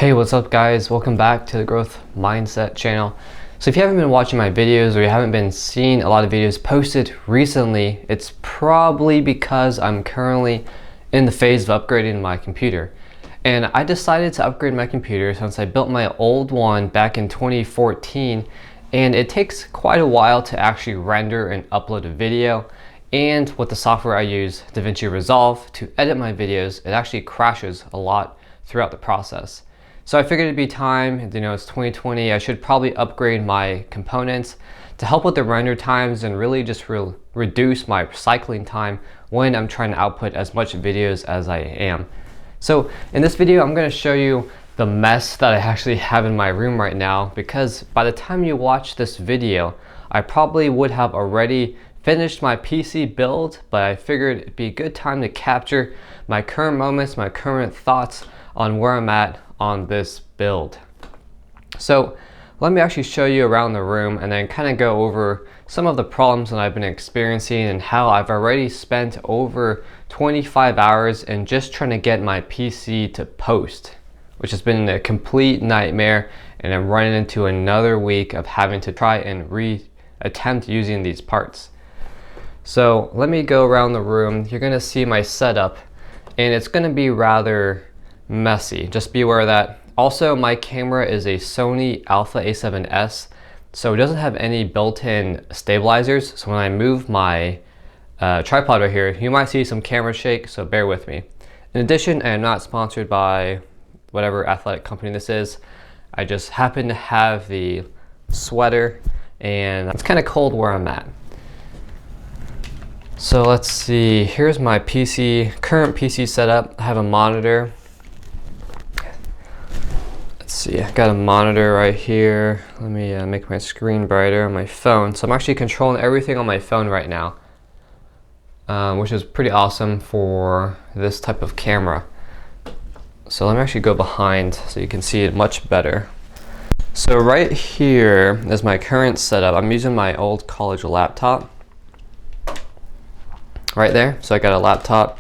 Hey, what's up guys? Welcome back to the Growth Mindset channel. So if you haven't been watching my videos or you haven't been seeing a lot of videos posted recently, it's probably because I'm currently in the phase of upgrading my computer. And I decided to upgrade my computer since I built my old one back in 2014, and it takes quite a while to actually render and upload a video. And with the software I use, DaVinci Resolve, to edit my videos, it actually crashes a lot throughout the process. So I figured it'd be time, it's 2020, I should probably upgrade my components to help with the render times and really just reduce my cycling time when I'm trying to output as much videos as I am. So in this video, I'm going to show you the mess that I actually have in my room right now, because by the time you watch this video, I probably would have already finished my PC build, but I figured it'd be a good time to capture my current moments, my current thoughts on where I'm at on this build. So let me actually show you around the room and then kind of go over some of the problems that I've been experiencing and how I've already spent over 25 hours in just trying to get my PC to post, which has been a complete nightmare, and I'm running into another week of having to try and attempt using these parts. So let me go around the room. You're gonna see my setup and it's gonna be rather messy. Just be aware of that. Also, my camera is a Sony Alpha A7S, so it doesn't have any built-in stabilizers. So when I move my tripod right here, you might see some camera shake, so bear with me. In addition, I am not sponsored by whatever athletic company this is. I just happen to have the sweater and it's kind of cold where I'm at. So let's see, here's my current PC setup. I have a monitor. Let's see, I got a monitor right here. Let me make my screen brighter on my phone. So I'm actually controlling everything on my phone right now, which is pretty awesome for this type of camera. So let me actually go behind so you can see it much better. So right here is my current setup. I'm using my old college laptop right there. So I got a laptop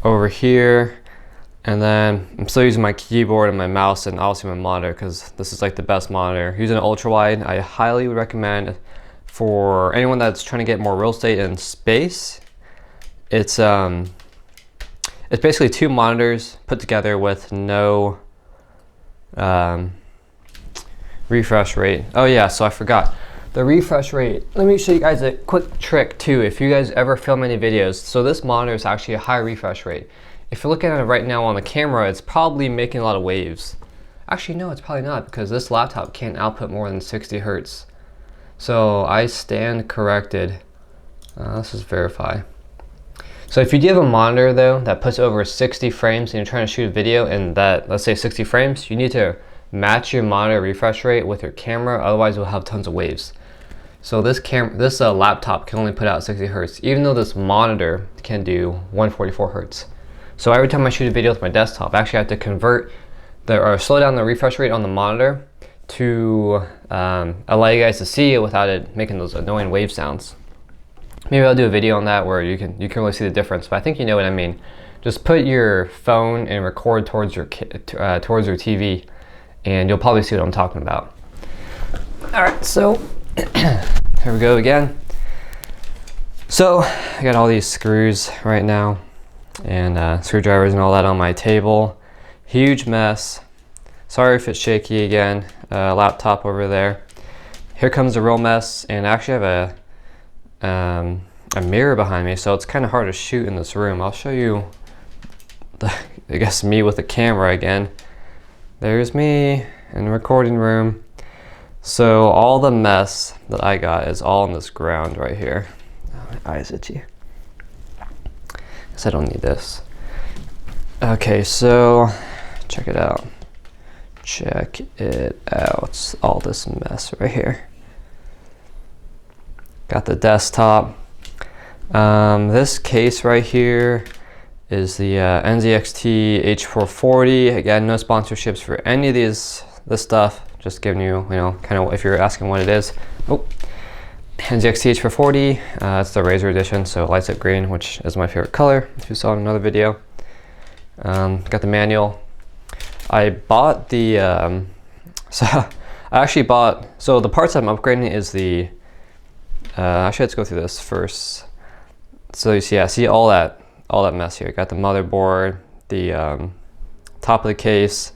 over here. And then I'm still using my keyboard and my mouse and obviously my monitor, because this is like the best monitor. Using an ultra wide, I highly would recommend for anyone that's trying to get more real estate and space. It's basically two monitors put together with no refresh rate. Oh yeah, so I forgot. The refresh rate, let me show you guys a quick trick too if you guys ever film any videos. So this monitor is actually a high refresh rate. If you're looking at it right now on the camera, it's probably making a lot of waves. Actually, no, it's probably not, because this laptop can't output more than 60 hertz. So I stand corrected. Let's just verify. So if you do have a monitor though that puts over 60 frames and you're trying to shoot a video in that, let's say 60 frames, you need to match your monitor refresh rate with your camera, otherwise you'll have tons of waves. So this laptop can only put out 60 hertz, even though this monitor can do 144 hertz. So every time I shoot a video with my desktop, I actually have to slow down the refresh rate on the monitor to allow you guys to see it without it making those annoying wave sounds. Maybe I'll do a video on that where you can really see the difference, but I think you know what I mean. Just put your phone and record towards your TV, and you'll probably see what I'm talking about. All right, so here we go again. So I got all these screws right now, and screwdrivers and all that on my table. Huge mess. Sorry if it's shaky again. Laptop over there. Here comes the real mess, and I actually have a mirror behind me, so it's kind of hard to shoot in this room. I'll show you I guess me with the camera again. There's me in the recording room. So all the mess that I got is all on this ground right here. Oh, my eyes itchy. I don't need this. Okay, so check it out. Check it out. All this mess right here. Got the desktop. This case right here is the NZXT H440. Again, no sponsorships for any of this stuff. Just giving you, kind of if you're asking what it is. Oh. NZXT H440, it's the Razor edition, so it lights up green, which is my favorite color, if you saw in another video. Got the manual. I bought the so I actually bought, so the parts I'm upgrading is the actually let's go through this first. So you see, I see all that mess here. Got the motherboard, the top of the case,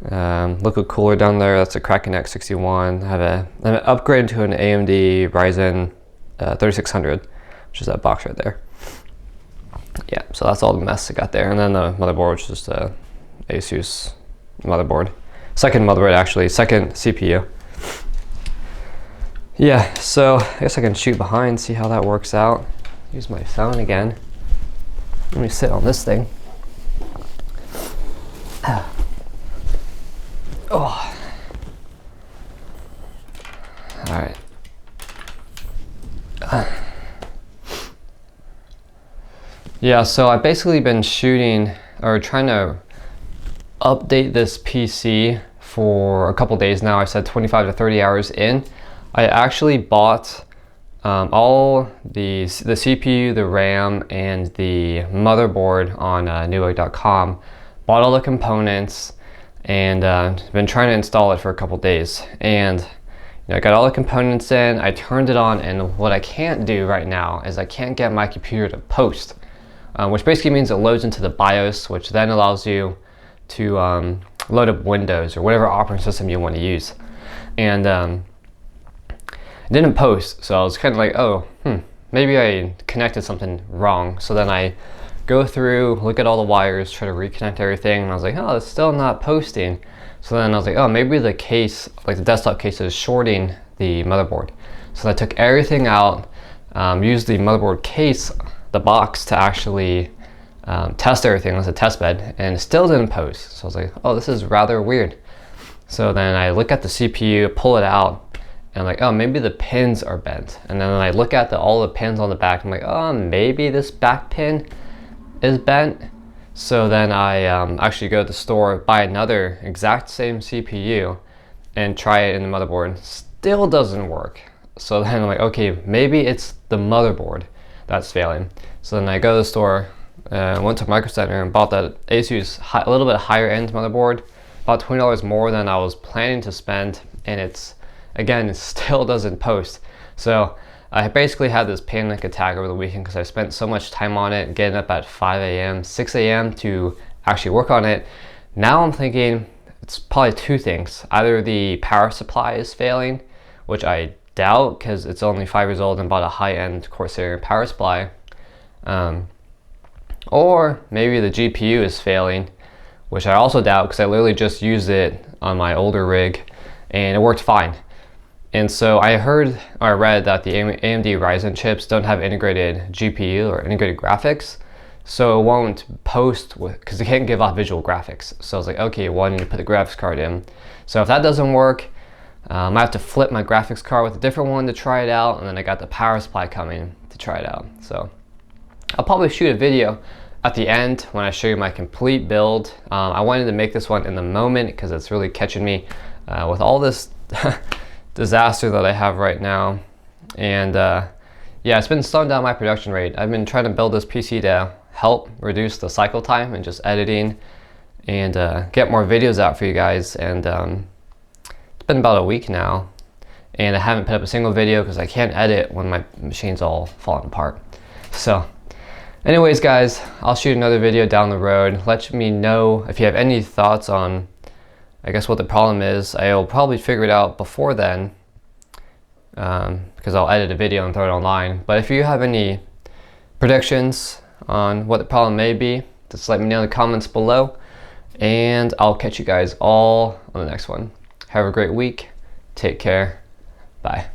liquid cooler down there. That's a Kraken X61. I have an upgrade to an AMD Ryzen 3600, which is that box right there. Yeah, so that's all the mess I got there. And then the motherboard, which is just a Asus motherboard. Second motherboard actually, second CPU. Yeah, so I guess I can shoot behind, see how that works out. Use my phone again. Let me sit on this thing. Oh. All right. Yeah, so I've basically been shooting or trying to update this PC for a couple days now. I said 25 to 30 hours in. I actually bought all the CPU, the RAM, and the motherboard on newegg.com. Bought all the components and been trying to install it for a couple days. And I got all the components in, I turned it on, and what I can't do right now is I can't get my computer to post, which basically means it loads into the BIOS, which then allows you to load up Windows or whatever operating system you want to use. And it didn't post, so I was kind of like, oh, maybe I connected something wrong. So then I go through, look at all the wires, try to reconnect everything, and I was like, oh, it's still not posting. So then I was like, oh, maybe the case, like the desktop case, is shorting the motherboard. So I took everything out, used the motherboard case, the box, to actually test everything as a test bed, and it still didn't post. So I was like, oh, this is rather weird. So then I look at the CPU, pull it out, and I'm like, oh, maybe the pins are bent. And then I look at all the pins on the back, I'm like, oh, maybe this back pin is bent. So then I actually go to the store, buy another exact same CPU, and try it in the motherboard. Still doesn't work. So then I'm like, okay, maybe it's the motherboard that's failing. So then I go to the store, went to Micro Center and bought that Asus a little bit higher end motherboard, about $20 more than I was planning to spend, and it still doesn't post. So I basically had this panic attack over the weekend because I spent so much time on it, getting up at 5 a.m., 6 a.m. to actually work on it. Now I'm thinking it's probably two things. Either the power supply is failing, which I doubt because it's only 5 years old and bought a high-end Corsair power supply. Or maybe the GPU is failing, which I also doubt because I literally just used it on my older rig and it worked fine. And so I read that the AMD Ryzen chips don't have integrated GPU or integrated graphics, so it won't post because they can't give off visual graphics. So I was like, okay, well, I need to put the graphics card in. So if that doesn't work, I have to flip my graphics card with a different one to try it out, and then I got the power supply coming to try it out. So I'll probably shoot a video at the end when I show you my complete build. I wanted to make this one in the moment because it's really catching me with all this disaster that I have right now. And yeah, it's been slowing down my production rate. I've been trying to build this PC to help reduce the cycle time and just editing and get more videos out for you guys. And it's been about a week now and I haven't put up a single video because I can't edit when my machine's all falling apart. So anyways guys, I'll shoot another video down the road. Let me know if you have any thoughts on, I guess, what the problem is. I'll probably figure it out before then because I'll edit a video and throw it online. But if you have any predictions on what the problem may be, just let me know in the comments below, and I'll catch you guys all on the next one. Have a great week. Take care. Bye.